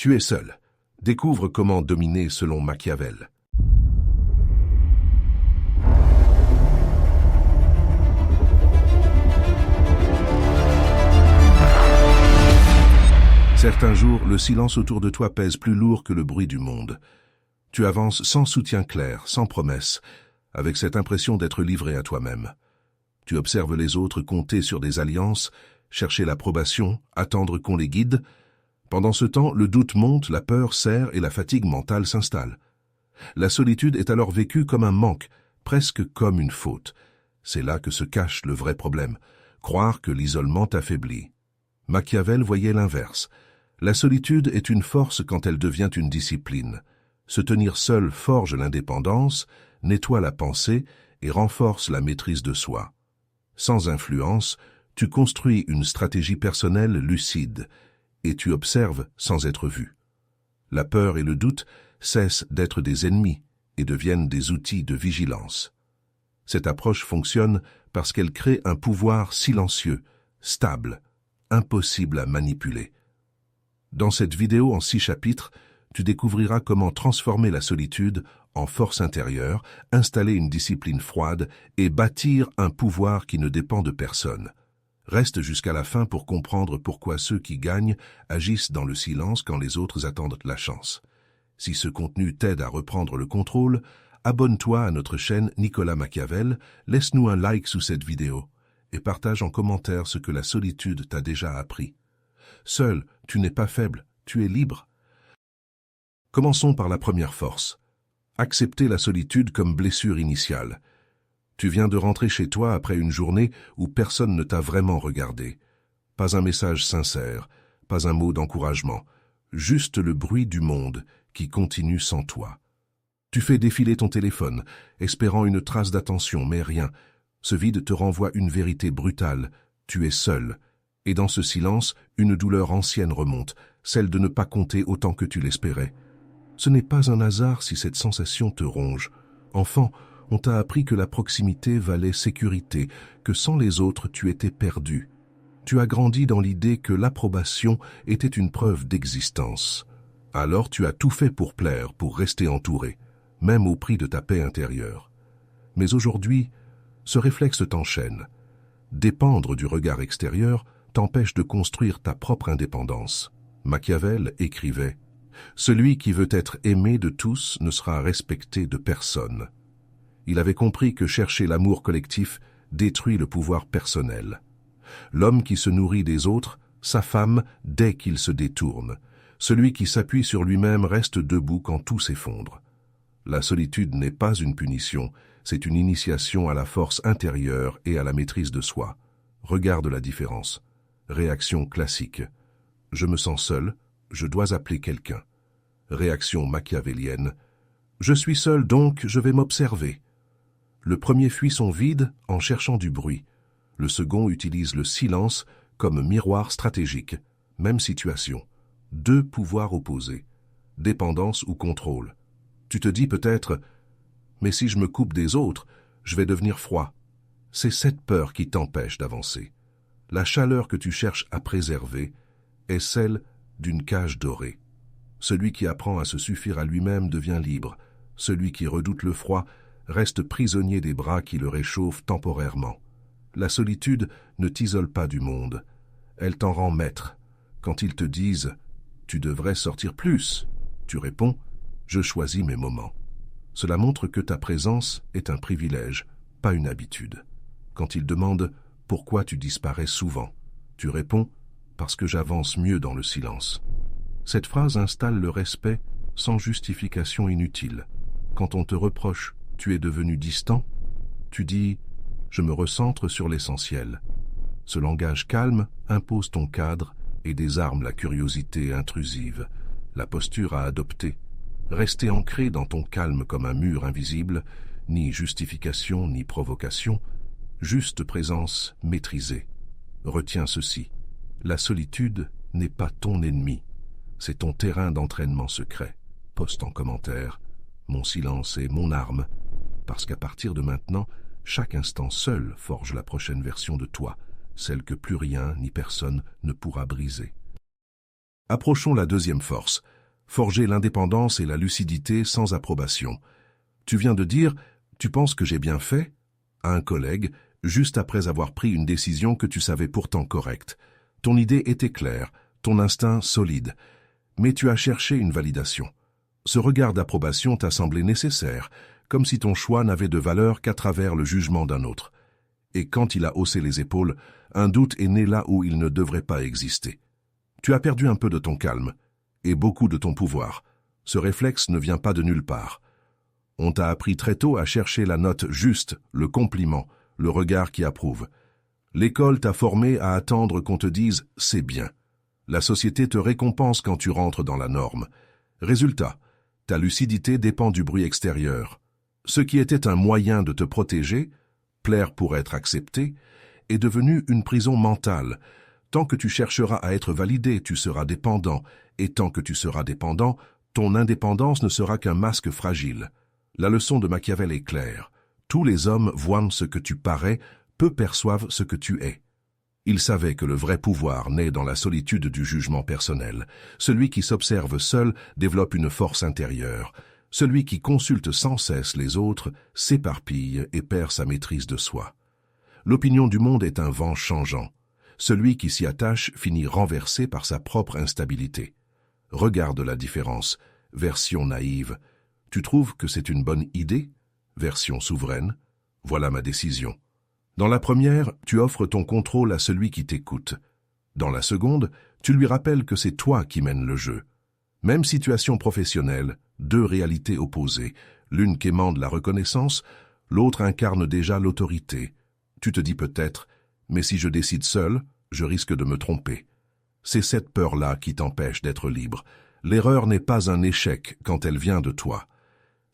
Tu es seul. Découvre comment dominer selon Machiavel. Certains jours, le silence autour de toi pèse plus lourd que le bruit du monde. Tu avances sans soutien clair, sans promesse, avec cette impression d'être livré à toi-même. Tu observes les autres compter sur des alliances, chercher l'approbation, attendre qu'on les guide. Pendant ce temps, le doute monte, la peur serre et la fatigue mentale s'installe. La solitude est alors vécue comme un manque, presque comme une faute. C'est là que se cache le vrai problème, croire que l'isolement t'affaiblit. Machiavel voyait l'inverse. La solitude est une force quand elle devient une discipline. Se tenir seul forge l'indépendance, nettoie la pensée et renforce la maîtrise de soi. Sans influence, tu construis une stratégie personnelle lucide et tu observes sans être vu. La peur et le doute cessent d'être des ennemis et deviennent des outils de vigilance. Cette approche fonctionne parce qu'elle crée un pouvoir silencieux, stable, impossible à manipuler. Dans cette vidéo en 6 chapitres, tu découvriras comment transformer la solitude en force intérieure, installer une discipline froide et bâtir un pouvoir qui ne dépend de personne. Reste jusqu'à la fin pour comprendre pourquoi ceux qui gagnent agissent dans le silence quand les autres attendent la chance. Si ce contenu t'aide à reprendre le contrôle, abonne-toi à notre chaîne Nicolas Machiavel, laisse-nous un like sous cette vidéo et partage en commentaire ce que la solitude t'a déjà appris. Seul, tu n'es pas faible, tu es libre. Commençons par la première force. Accepter la solitude comme blessure initiale. Tu viens de rentrer chez toi après une journée où personne ne t'a vraiment regardé. Pas un message sincère, pas un mot d'encouragement, juste le bruit du monde qui continue sans toi. Tu fais défiler ton téléphone, espérant une trace d'attention, mais rien. Ce vide te renvoie une vérité brutale. Tu es seul. Et dans ce silence, une douleur ancienne remonte, celle de ne pas compter autant que tu l'espérais. Ce n'est pas un hasard si cette sensation te ronge. Enfant, on t'a appris que la proximité valait sécurité, que sans les autres tu étais perdu. Tu as grandi dans l'idée que l'approbation était une preuve d'existence. Alors tu as tout fait pour plaire, pour rester entouré, même au prix de ta paix intérieure. Mais aujourd'hui, ce réflexe t'enchaîne. Dépendre du regard extérieur t'empêche de construire ta propre indépendance. Machiavel écrivait « Celui qui veut être aimé de tous ne sera respecté de personne ». Il avait compris que chercher l'amour collectif détruit le pouvoir personnel. L'homme qui se nourrit des autres s'affame dès qu'il se détourne. Celui qui s'appuie sur lui-même reste debout quand tout s'effondre. La solitude n'est pas une punition, c'est une initiation à la force intérieure et à la maîtrise de soi. Regarde la différence. Réaction classique. Je me sens seul, je dois appeler quelqu'un. Réaction machiavélienne. Je suis seul donc je vais m'observer. Le premier fuit son vide en cherchant du bruit. Le second utilise le silence comme miroir stratégique. Même situation. 2 pouvoirs opposés. Dépendance ou contrôle. Tu te dis peut-être « Mais si je me coupe des autres, je vais devenir froid ». C'est cette peur qui t'empêche d'avancer. La chaleur que tu cherches à préserver est celle d'une cage dorée. Celui qui apprend à se suffire à lui-même devient libre. Celui qui redoute le froid reste prisonnier des bras qui le réchauffent temporairement. La solitude ne t'isole pas du monde. Elle t'en rend maître. Quand ils te disent « Tu devrais sortir plus », tu réponds « Je choisis mes moments ». Cela montre que ta présence est un privilège, pas une habitude. Quand ils demandent « Pourquoi tu disparais souvent ?» tu réponds « Parce que j'avance mieux dans le silence ». Cette phrase installe le respect sans justification inutile. Quand on te reproche « Tu es devenu distant », tu dis « Je me recentre sur l'essentiel ». Ce langage calme impose ton cadre et désarme la curiosité intrusive. La posture à adopter. Rester ancré dans ton calme comme un mur invisible, ni justification ni provocation, juste présence maîtrisée. Retiens ceci, la solitude n'est pas ton ennemi, c'est ton terrain d'entraînement secret. Poste en commentaire, mon silence est mon arme, parce qu'à partir de maintenant, chaque instant seul forge la prochaine version de toi, celle que plus rien ni personne ne pourra briser. Approchons la deuxième force, forger l'indépendance et la lucidité sans approbation. Tu viens de dire « Tu penses que j'ai bien fait ?» à un collègue, juste après avoir pris une décision que tu savais pourtant correcte. Ton idée était claire, ton instinct solide, mais tu as cherché une validation. Ce regard d'approbation t'a semblé nécessaire, comme si ton choix n'avait de valeur qu'à travers le jugement d'un autre. Et quand il a haussé les épaules, un doute est né là où il ne devrait pas exister. Tu as perdu un peu de ton calme, et beaucoup de ton pouvoir. Ce réflexe ne vient pas de nulle part. On t'a appris très tôt à chercher la note juste, le compliment, le regard qui approuve. L'école t'a formé à attendre qu'on te dise « c'est bien ». La société te récompense quand tu rentres dans la norme. Résultat, ta lucidité dépend du bruit extérieur. Ce qui était un moyen de te protéger, plaire pour être accepté, est devenu une prison mentale. Tant que tu chercheras à être validé, tu seras dépendant, et tant que tu seras dépendant, ton indépendance ne sera qu'un masque fragile. La leçon de Machiavel est claire. Tous les hommes voient ce que tu parais, peu perçoivent ce que tu es. Il savait que le vrai pouvoir naît dans la solitude du jugement personnel. Celui qui s'observe seul développe une force intérieure. Celui qui consulte sans cesse les autres s'éparpille et perd sa maîtrise de soi. L'opinion du monde est un vent changeant. Celui qui s'y attache finit renversé par sa propre instabilité. Regarde la différence. Version naïve. Tu trouves que c'est une bonne idée? Version souveraine. Voilà ma décision. Dans la première, tu offres ton contrôle à celui qui t'écoute. Dans la seconde, tu lui rappelles que c'est toi qui mènes le jeu. Même situation professionnelle, deux réalités opposées, l'une quémande la reconnaissance, l'autre incarne déjà l'autorité. Tu te dis peut-être, mais si je décide seul, je risque de me tromper. C'est cette peur-là qui t'empêche d'être libre. L'erreur n'est pas un échec quand elle vient de toi.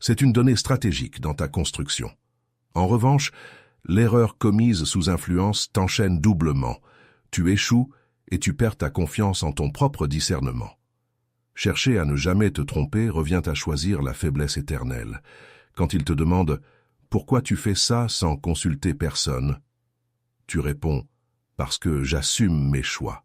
C'est une donnée stratégique dans ta construction. En revanche, l'erreur commise sous influence t'enchaîne doublement. Tu échoues et tu perds ta confiance en ton propre discernement. Chercher à ne jamais te tromper revient à choisir la faiblesse éternelle. Quand il te demande « Pourquoi tu fais ça sans consulter personne ?» Tu réponds « Parce que j'assume mes choix ».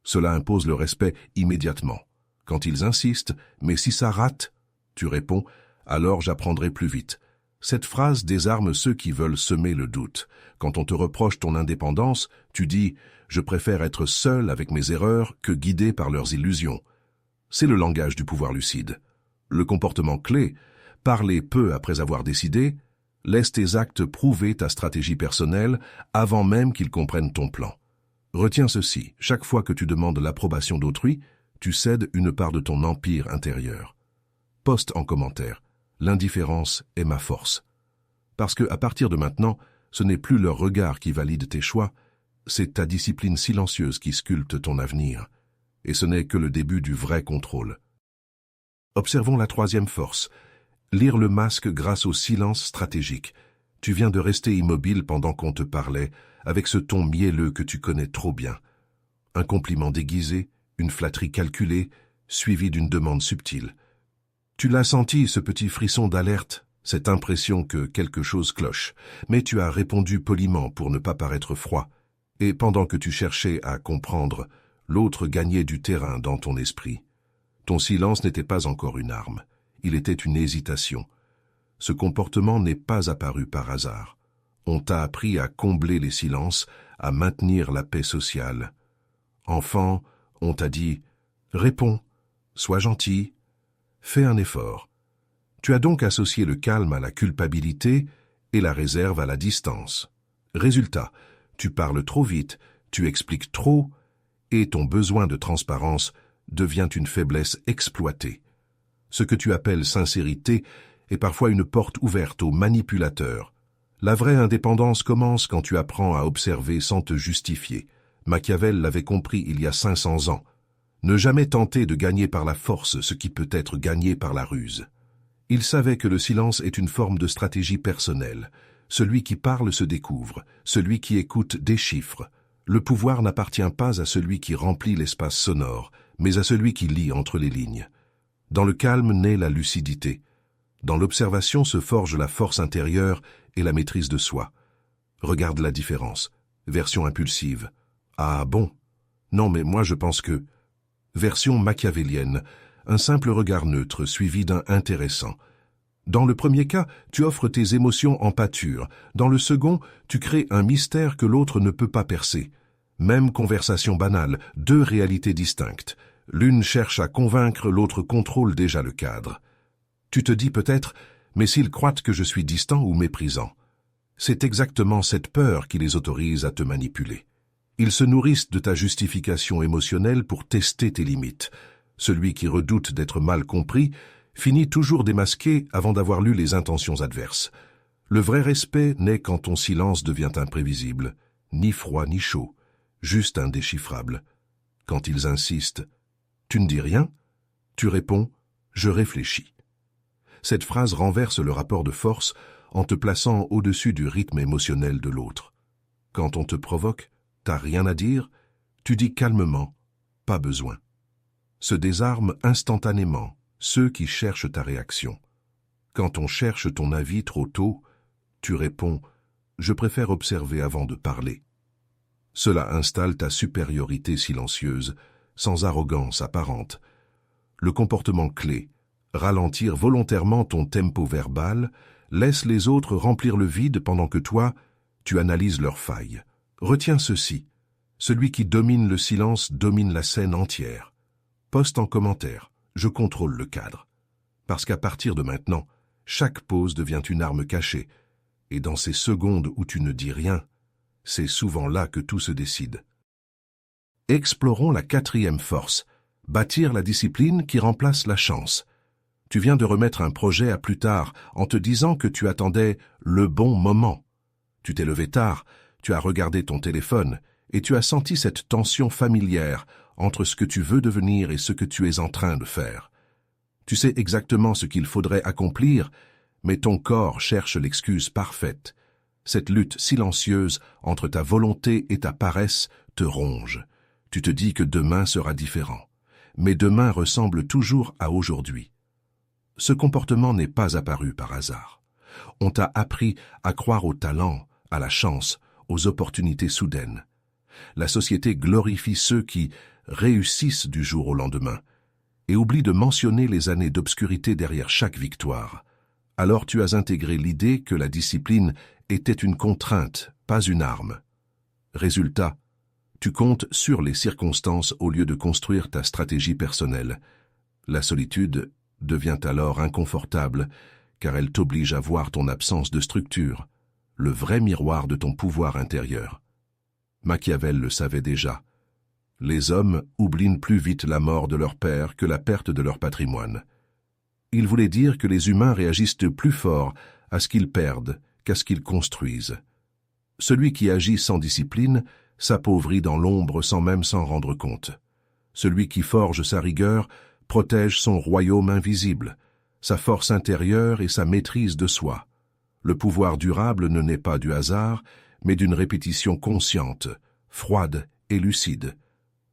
Cela impose le respect immédiatement. Quand ils insistent « Mais si ça rate ?» tu réponds « Alors j'apprendrai plus vite ». Cette phrase désarme ceux qui veulent semer le doute. Quand on te reproche ton indépendance, tu dis « Je préfère être seul avec mes erreurs que guidé par leurs illusions ». C'est le langage du pouvoir lucide. Le comportement clé, parler peu après avoir décidé, laisse tes actes prouver ta stratégie personnelle avant même qu'ils comprennent ton plan. Retiens ceci, chaque fois que tu demandes l'approbation d'autrui, tu cèdes une part de ton empire intérieur. Poste en commentaire. L'indifférence est ma force. Parce que, à partir de maintenant, ce n'est plus leur regard qui valide tes choix, c'est ta discipline silencieuse qui sculpte ton avenir. Et ce n'est que le début du vrai contrôle. Observons la troisième force. Lire le masque grâce au silence stratégique. Tu viens de rester immobile pendant qu'on te parlait, avec ce ton mielleux que tu connais trop bien. Un compliment déguisé, une flatterie calculée, suivie d'une demande subtile. Tu l'as senti, ce petit frisson d'alerte, cette impression que quelque chose cloche, mais tu as répondu poliment pour ne pas paraître froid, et pendant que tu cherchais à comprendre, l'autre gagnait du terrain dans ton esprit. Ton silence n'était pas encore une arme, il était une hésitation. Ce comportement n'est pas apparu par hasard. On t'a appris à combler les silences, à maintenir la paix sociale. Enfant, on t'a dit « Réponds, sois gentil, fais un effort ». Tu as donc associé le calme à la culpabilité et la réserve à la distance. Résultat, tu parles trop vite, tu expliques trop, et ton besoin de transparence devient une faiblesse exploitée. Ce que tu appelles sincérité est parfois une porte ouverte aux manipulateurs. La vraie indépendance commence quand tu apprends à observer sans te justifier. Machiavel l'avait compris il y a 500 ans. Ne jamais tenter de gagner par la force ce qui peut être gagné par la ruse. Il savait que le silence est une forme de stratégie personnelle. Celui qui parle se découvre, celui qui écoute déchiffre. Le pouvoir n'appartient pas à celui qui remplit l'espace sonore, mais à celui qui lit entre les lignes. Dans le calme naît la lucidité. Dans l'observation se forge la force intérieure et la maîtrise de soi. Regarde la différence. Version impulsive. Ah bon? Non, mais moi je pense que... Version machiavélienne. un simple regard neutre suivi d'un intéressant. Dans le premier cas, tu offres tes émotions en pâture. Dans le second, tu crées un mystère que l'autre ne peut pas percer. Même conversation banale, deux réalités distinctes. L'une cherche à convaincre, l'autre contrôle déjà le cadre. Tu te dis peut-être, mais s'ils croient que je suis distant ou méprisant. C'est exactement cette peur qui les autorise à te manipuler. Ils se nourrissent de ta justification émotionnelle pour tester tes limites. Celui qui redoute d'être mal compris finit toujours démasqué avant d'avoir lu les intentions adverses. Le vrai respect naît quand ton silence devient imprévisible, ni froid ni chaud, juste indéchiffrable. Quand ils insistent, « Tu ne dis rien ?» Tu réponds, « Je réfléchis ». Cette phrase renverse le rapport de force en te plaçant au-dessus du rythme émotionnel de l'autre. Quand on te provoque, t'as rien à dire, tu dis calmement, « Pas besoin ». Se désarment instantanément ceux qui cherchent ta réaction. Quand on cherche ton avis trop tôt, tu réponds « Je préfère observer avant de parler ». Cela installe ta supériorité silencieuse, sans arrogance apparente. Le comportement clé, ralentir volontairement ton tempo verbal, laisse les autres remplir le vide pendant que toi, tu analyses leurs failles. Retiens ceci, celui qui domine le silence domine la scène entière. Poste en commentaire. Je contrôle le cadre. Parce qu'à partir de maintenant, chaque pause devient une arme cachée. Et dans ces secondes où tu ne dis rien, c'est souvent là que tout se décide. Explorons la quatrième force, bâtir la discipline qui remplace la chance. Tu viens de remettre un projet à plus tard en te disant que tu attendais le bon moment. Tu t'es levé tard, tu as regardé ton téléphone et tu as senti cette tension familière entre ce que tu veux devenir et ce que tu es en train de faire. Tu sais exactement ce qu'il faudrait accomplir, mais ton corps cherche l'excuse parfaite. Cette lutte silencieuse entre ta volonté et ta paresse te ronge. Tu te dis que demain sera différent. Mais demain ressemble toujours à aujourd'hui. Ce comportement n'est pas apparu par hasard. On t'a appris à croire au talent, à la chance, aux opportunités soudaines. La société glorifie ceux qui réussissent du jour au lendemain et oublie de mentionner les années d'obscurité derrière chaque victoire. Alors tu as intégré l'idée que la discipline était une contrainte, pas une arme. Résultat, tu comptes sur les circonstances au lieu de construire ta stratégie personnelle. La solitude devient alors inconfortable, car elle t'oblige à voir ton absence de structure, le vrai miroir de ton pouvoir intérieur. Machiavel le savait déjà. Les hommes oublient plus vite la mort de leur père que la perte de leur patrimoine. Il voulait dire que les humains réagissent plus fort à ce qu'ils perdent qu'à ce qu'ils construisent. Celui qui agit sans discipline s'appauvrit dans l'ombre sans même s'en rendre compte. Celui qui forge sa rigueur protège son royaume invisible, sa force intérieure et sa maîtrise de soi. Le pouvoir durable ne naît pas du hasard, mais d'une répétition consciente, froide et lucide.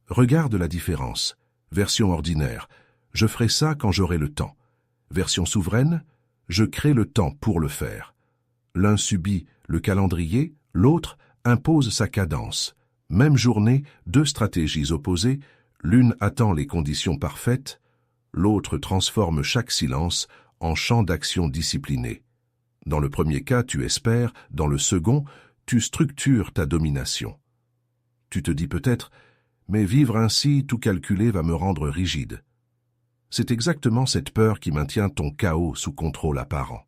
Regarde la différence. Version ordinaire, je ferai ça quand j'aurai le temps. Version souveraine, je crée le temps pour le faire. L'un subit le calendrier, l'autre impose sa cadence. Même journée, deux stratégies opposées, l'une attend les conditions parfaites, l'autre transforme chaque silence en champ d'action discipliné. Dans le premier cas, tu espères, dans le second, tu structures ta domination. Tu te dis peut-être, mais vivre ainsi, tout calculer va me rendre rigide. C'est exactement cette peur qui maintient ton chaos sous contrôle apparent.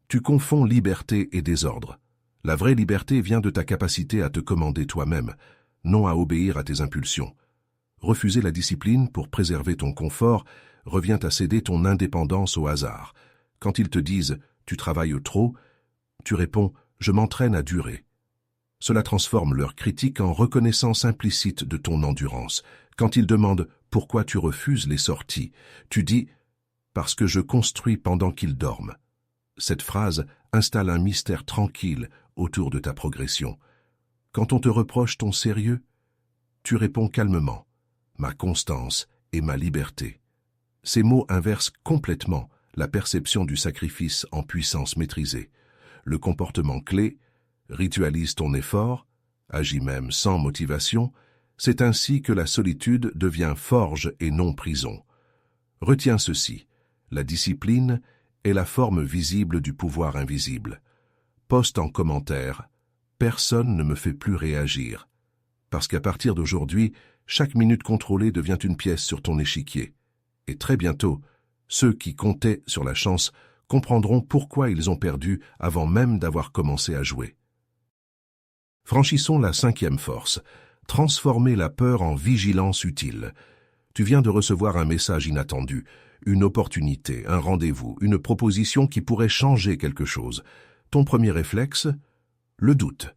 Tu confonds liberté et désordre. La vraie liberté vient de ta capacité à te commander toi-même, non à obéir à tes impulsions. Refuser la discipline pour préserver ton confort revient à céder ton indépendance au hasard. Quand ils te disent « tu travailles trop », tu réponds « je m'entraîne à durer ». Cela transforme leur critique en reconnaissance implicite de ton endurance. Quand ils demandent « pourquoi tu refuses les sorties », tu dis « parce que je construis pendant qu'ils dorment ». Cette phrase installe un mystère tranquille autour de ta progression. Quand on te reproche ton sérieux, tu réponds calmement « ma constance et ma liberté ». Ces mots inversent complètement la perception du sacrifice en puissance maîtrisée. Le comportement clé ritualise ton effort, agis même sans motivation, c'est ainsi que la solitude devient forge et non prison. Retiens ceci, la discipline est la forme visible du pouvoir invisible. Poste en commentaire, personne ne me fait plus réagir. Parce qu'à partir d'aujourd'hui, chaque minute contrôlée devient une pièce sur ton échiquier. Et très bientôt, ceux qui comptaient sur la chance comprendront pourquoi ils ont perdu avant même d'avoir commencé à jouer. Franchissons la 5e force, transformer la peur en vigilance utile. Tu viens de recevoir un message inattendu, une opportunité, un rendez-vous, une proposition qui pourrait changer quelque chose. Ton premier réflexe? Le doute.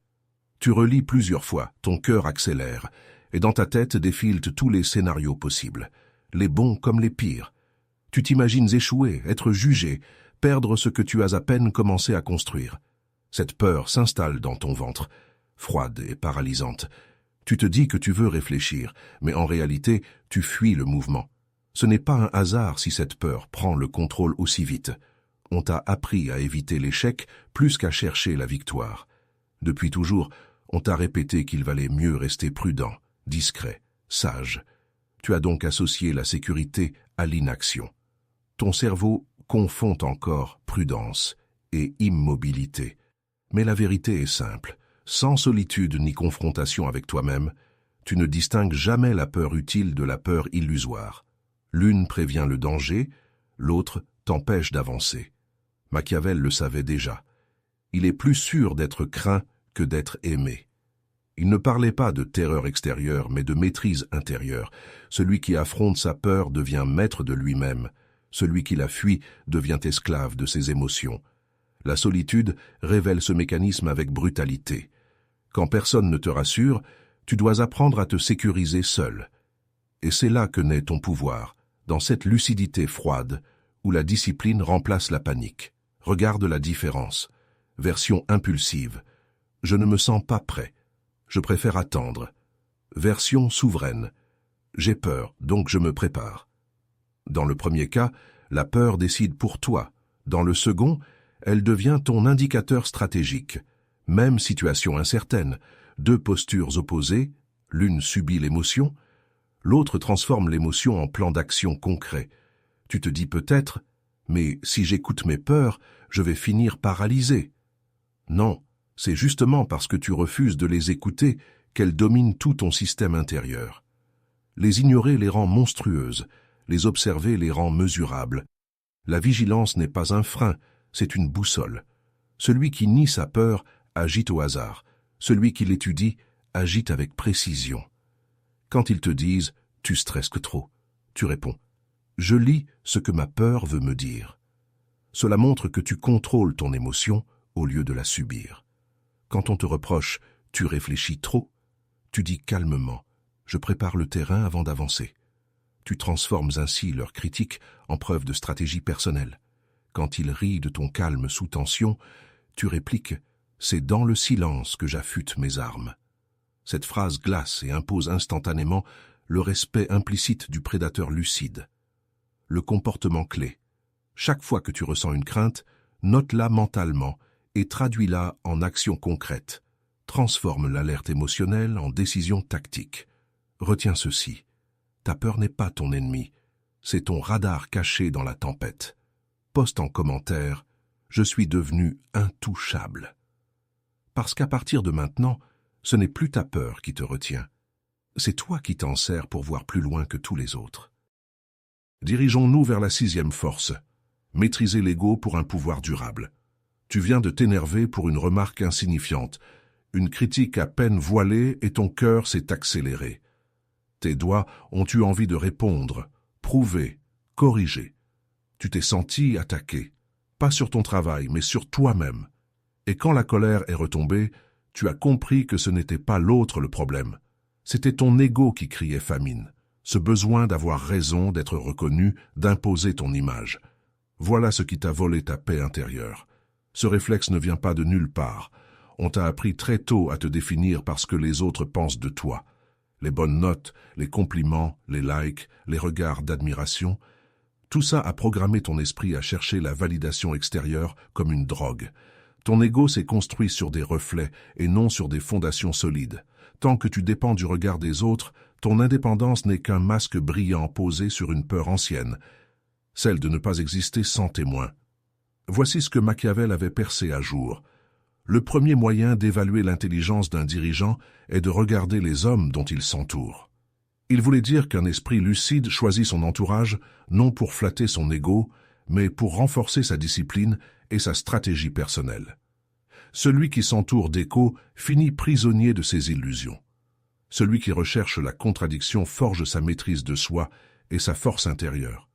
Tu relis plusieurs fois, ton cœur accélère, et dans ta tête défilent tous les scénarios possibles, les bons comme les pires. Tu t'imagines échouer, être jugé, perdre ce que tu as à peine commencé à construire. Cette peur s'installe dans ton ventre, froide et paralysante. Tu te dis que tu veux réfléchir, mais en réalité, tu fuis le mouvement. Ce n'est pas un hasard si cette peur prend le contrôle aussi vite. On t'a appris à éviter l'échec plus qu'à chercher la victoire. Depuis toujours, on t'a répété qu'il valait mieux rester prudent, discret, sage. Tu as donc associé la sécurité à l'inaction. Ton cerveau confond encore prudence et immobilité. Mais la vérité est simple. Sans solitude ni confrontation avec toi-même, tu ne distingues jamais la peur utile de la peur illusoire. L'une prévient le danger, l'autre t'empêche d'avancer. Machiavel le savait déjà. Il est plus sûr d'être craint que d'être aimé. Il ne parlait pas de terreur extérieure, mais de maîtrise intérieure. Celui qui affronte sa peur devient maître de lui-même. Celui qui la fuit devient esclave de ses émotions. La solitude révèle ce mécanisme avec brutalité. Quand personne ne te rassure, tu dois apprendre à te sécuriser seul. Et c'est là que naît ton pouvoir, dans cette lucidité froide, où la discipline remplace la panique. Regarde la différence. Version impulsive. Je ne me sens pas prêt. Je préfère attendre. Version souveraine. J'ai peur, donc je me prépare. Dans le premier cas, la peur décide pour toi. Dans le second, elle devient ton indicateur stratégique. Même situation incertaine, deux postures opposées, l'une subit l'émotion, l'autre transforme l'émotion en plan d'action concret. Tu te dis peut-être, mais si j'écoute mes peurs, je vais finir paralysé. Non, c'est justement parce que tu refuses de les écouter qu'elles dominent tout ton système intérieur. Les ignorer les rend monstrueuses, les observer les rend mesurables. La vigilance n'est pas un frein, c'est une boussole. Celui qui nie sa peur agite au hasard. Celui qui l'étudie agite avec précision. Quand ils te disent « tu stresses trop », tu réponds « je lis ce que ma peur veut me dire ». Cela montre que tu contrôles ton émotion au lieu de la subir. Quand on te reproche « tu réfléchis trop », tu dis calmement « je prépare le terrain avant d'avancer ». Tu transformes ainsi leur critique en preuve de stratégie personnelle. Quand ils rient de ton calme sous tension, tu répliques « c'est dans le silence que j'affûte mes armes ». Cette phrase glace et impose instantanément le respect implicite du prédateur lucide. Le comportement clé. Chaque fois que tu ressens une crainte, note-la mentalement et traduis-la en action concrète. Transforme l'alerte émotionnelle en décision tactique. Retiens ceci. Ta peur n'est pas ton ennemi, c'est ton radar caché dans la tempête. Poste en commentaire « Je suis devenu intouchable ». Parce qu'à partir de maintenant, ce n'est plus ta peur qui te retient. C'est toi qui t'en sers pour voir plus loin que tous les autres. Dirigeons-nous vers la 6e force. Maîtriser l'ego pour un pouvoir durable. Tu viens de t'énerver pour une remarque insignifiante, une critique à peine voilée et ton cœur s'est accéléré. Tes doigts ont eu envie de répondre, prouver, corriger. Tu t'es senti attaqué, pas sur ton travail, mais sur toi-même. Et quand la colère est retombée, tu as compris que ce n'était pas l'autre le problème. C'était ton ego qui criait famine, ce besoin d'avoir raison, d'être reconnu, d'imposer ton image. Voilà ce qui t'a volé ta paix intérieure. Ce réflexe ne vient pas de nulle part. On t'a appris très tôt à te définir par ce que les autres pensent de toi. Les bonnes notes, les compliments, les likes, les regards d'admiration, tout ça a programmé ton esprit à chercher la validation extérieure comme une drogue. Ton ego s'est construit sur des reflets et non sur des fondations solides. Tant que tu dépends du regard des autres, ton indépendance n'est qu'un masque brillant posé sur une peur ancienne. celle de ne pas exister sans témoin. Voici ce que Machiavel avait percé à jour. Le premier moyen d'évaluer l'intelligence d'un dirigeant est de regarder les hommes dont il s'entoure. Il voulait dire qu'un esprit lucide choisit son entourage non pour flatter son ego, mais pour renforcer sa discipline et sa stratégie personnelle. Celui qui s'entoure d'échos finit prisonnier de ses illusions. Celui qui recherche la contradiction forge sa maîtrise de soi et sa force intérieure.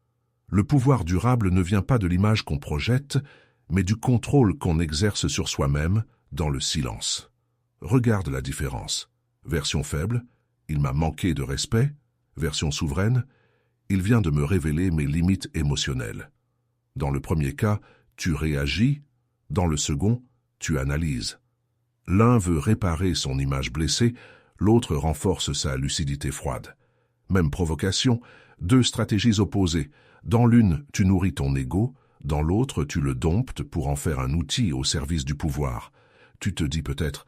Le pouvoir durable ne vient pas de l'image qu'on projette, mais du contrôle qu'on exerce sur soi-même dans le silence. Regarde la différence. Version faible, il m'a manqué de respect. Version souveraine, il vient de me révéler mes limites émotionnelles. Dans le premier cas, tu réagis. Dans le second, tu analyses. L'un veut réparer son image blessée, l'autre renforce sa lucidité froide. Même provocation, deux stratégies opposées. Dans l'une, tu nourris ton ego, dans l'autre, tu le domptes pour en faire un outil au service du pouvoir. Tu te dis peut-être,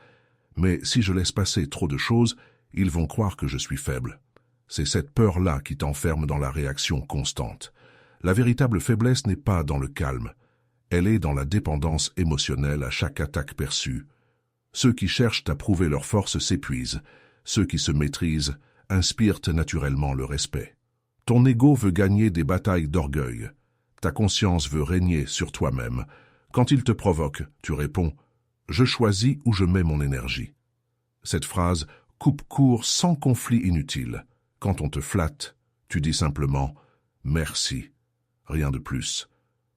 mais si je laisse passer trop de choses, ils vont croire que je suis faible. C'est cette peur-là qui t'enferme dans la réaction constante. La véritable faiblesse n'est pas dans le calme. Elle est dans la dépendance émotionnelle à chaque attaque perçue. Ceux qui cherchent à prouver leur force s'épuisent. Ceux qui se maîtrisent inspirent naturellement le respect. Ton ego veut gagner des batailles d'orgueil. Ta conscience veut régner sur toi-même. Quand il te provoque, tu réponds « Je choisis où je mets mon énergie ». Cette phrase coupe court sans conflit inutile. Quand on te flatte, tu dis simplement « Merci ». Rien de plus.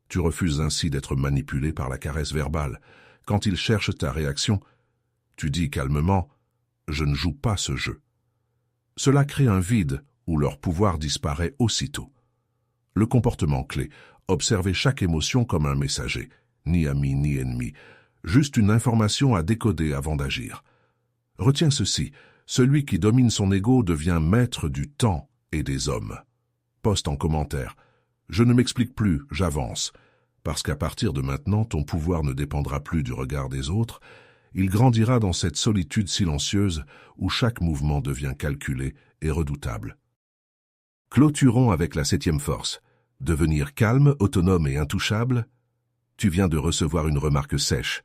Tu refuses ainsi d'être manipulé par la caresse verbale. Quand ils cherchent ta réaction, tu dis calmement « Je ne joue pas ce jeu ». Cela crée un vide où leur pouvoir disparaît aussitôt. Le comportement clé, observer chaque émotion comme un messager, ni ami ni ennemi, juste une information à décoder avant d'agir. Retiens ceci, celui qui domine son ego devient maître du temps et des hommes. Poste en commentaire. Je ne m'explique plus, j'avance. Parce qu'à partir de maintenant, ton pouvoir ne dépendra plus du regard des autres. Il grandira dans cette solitude silencieuse où chaque mouvement devient calculé et redoutable. Clôturons avec la 7e force. Devenir calme, autonome et intouchable. Tu viens de recevoir une remarque sèche.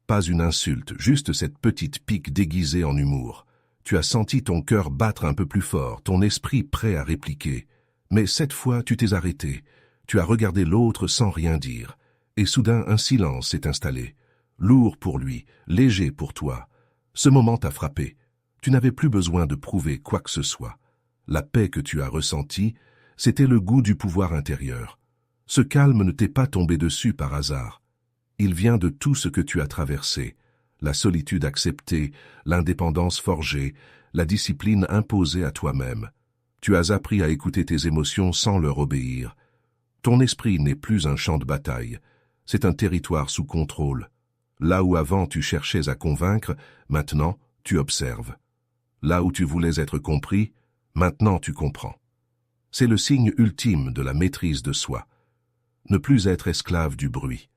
Pas une insulte, juste cette petite pique déguisée en humour. Tu as senti ton cœur battre un peu plus fort, ton esprit prêt à répliquer. Mais cette fois, tu t'es arrêté. Tu as regardé l'autre sans rien dire. Et soudain, un silence s'est installé. Lourd pour lui, léger pour toi. Ce moment t'a frappé. Tu n'avais plus besoin de prouver quoi que ce soit. La paix que tu as ressentie, c'était le goût du pouvoir intérieur. Ce calme ne t'est pas tombé dessus par hasard. Il vient de tout ce que tu as traversé. La solitude acceptée, l'indépendance forgée, la discipline imposée à toi-même. Tu as appris à écouter tes émotions sans leur obéir. Ton esprit n'est plus un champ de bataille, c'est un territoire sous contrôle. Là où avant tu cherchais à convaincre, maintenant tu observes. Là où tu voulais être compris, maintenant tu comprends. C'est le signe ultime de la maîtrise de soi. Ne plus être esclave du bruit.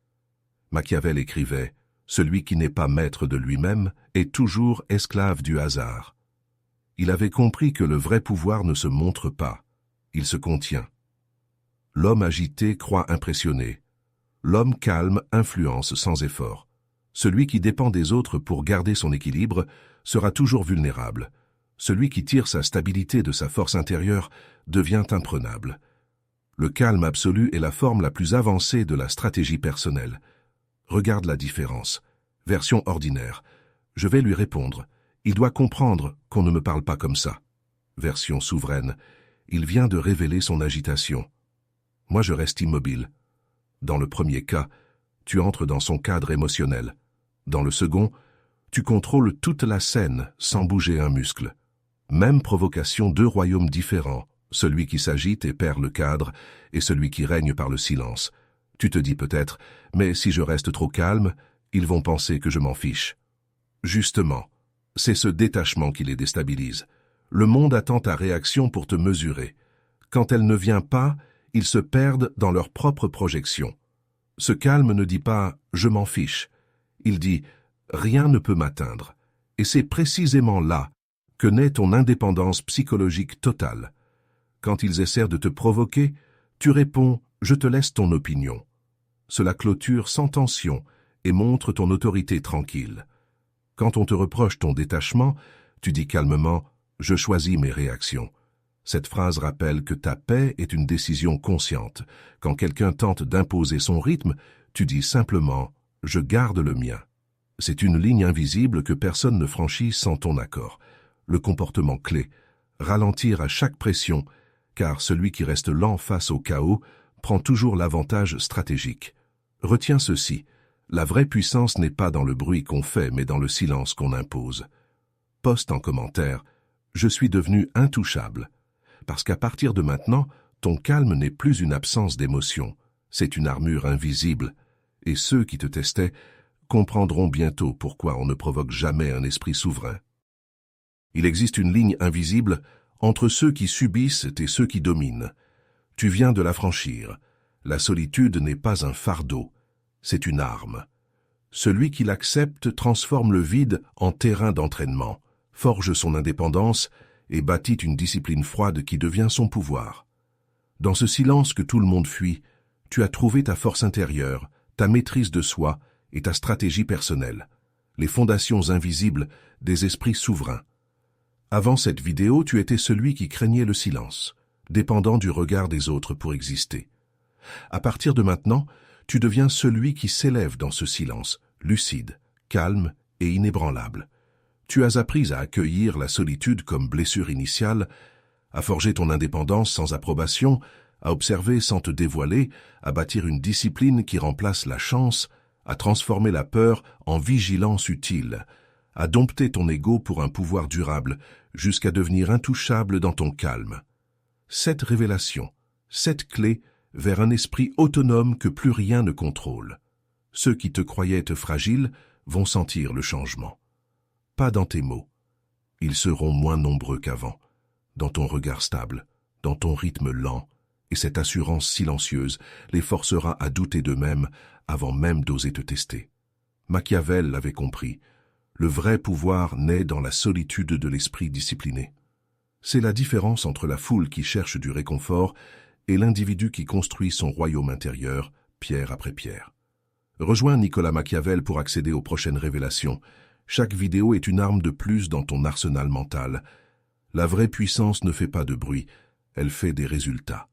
Machiavel écrivait « Celui qui n'est pas maître de lui-même est toujours esclave du hasard ». Il avait compris que le vrai pouvoir ne se montre pas, il se contient. L'homme agité croit impressionner. L'homme calme influence sans effort. Celui qui dépend des autres pour garder son équilibre sera toujours vulnérable. Celui qui tire sa stabilité de sa force intérieure devient imprenable. Le calme absolu est la forme la plus avancée de la stratégie personnelle. Regarde la différence. Version ordinaire. Je vais lui répondre. Il doit comprendre qu'on ne me parle pas comme ça. Version souveraine. Il vient de révéler son agitation. Moi, je reste immobile. Dans le premier cas, tu entres dans son cadre émotionnel. Dans le second, tu contrôles toute la scène sans bouger un muscle. Même provocation, deux royaumes différents, celui qui s'agite et perd le cadre, et celui qui règne par le silence. Tu te dis peut-être, mais si je reste trop calme, ils vont penser que je m'en fiche. Justement, c'est ce détachement qui les déstabilise. Le monde attend ta réaction pour te mesurer. Quand elle ne vient pas, ils se perdent dans leur propre projection. Ce calme ne dit pas « je m'en fiche ». Il dit « rien ne peut m'atteindre ». Et c'est précisément là que naît ton indépendance psychologique totale. Quand ils essaient de te provoquer, tu réponds Je te laisse ton opinion. Cela clôture sans tension et montre ton autorité tranquille. Quand on te reproche ton détachement, tu dis calmement « Je choisis mes réactions ». Cette phrase rappelle que ta paix est une décision consciente. Quand quelqu'un tente d'imposer son rythme, tu dis simplement « Je garde le mien ». C'est une ligne invisible que personne ne franchit sans ton accord. Le comportement clé, ralentir à chaque pression, car celui qui reste lent face au chaos prend toujours l'avantage stratégique. Retiens ceci, la vraie puissance n'est pas dans le bruit qu'on fait, mais dans le silence qu'on impose. Poste en commentaire « Je suis devenu intouchable », parce qu'à partir de maintenant, ton calme n'est plus une absence d'émotion, c'est une armure invisible, et ceux qui te testaient comprendront bientôt pourquoi on ne provoque jamais un esprit souverain. Il existe une ligne invisible entre ceux qui subissent et ceux qui dominent. Tu viens de la franchir. La solitude n'est pas un fardeau, c'est une arme. Celui qui l'accepte transforme le vide en terrain d'entraînement, forge son indépendance et bâtit une discipline froide qui devient son pouvoir. Dans ce silence que tout le monde fuit, tu as trouvé ta force intérieure, ta maîtrise de soi et ta stratégie personnelle, les fondations invisibles des esprits souverains. Avant cette vidéo, tu étais celui qui craignait le silence, dépendant du regard des autres pour exister. À partir de maintenant, tu deviens celui qui s'élève dans ce silence, lucide, calme et inébranlable. Tu as appris à accueillir la solitude comme blessure initiale, à forger ton indépendance sans approbation, à observer sans te dévoiler, à bâtir une discipline qui remplace la chance, à transformer la peur en vigilance utile, à dompter ton ego pour un pouvoir durable, jusqu'à devenir intouchable dans ton calme. Cette révélation, cette clé vers un esprit autonome que plus rien ne contrôle. Ceux qui te croyaient fragile vont sentir le changement. Pas dans tes mots. Ils seront moins nombreux qu'avant, dans ton regard stable, dans ton rythme lent, et cette assurance silencieuse les forcera à douter d'eux-mêmes avant même d'oser te tester. Machiavel l'avait compris. Le vrai pouvoir naît dans la solitude de l'esprit discipliné. C'est la différence entre la foule qui cherche du réconfort et l'individu qui construit son royaume intérieur, pierre après pierre. Rejoins Nicolas Machiavel pour accéder aux prochaines révélations. Chaque vidéo est une arme de plus dans ton arsenal mental. La vraie puissance ne fait pas de bruit, elle fait des résultats.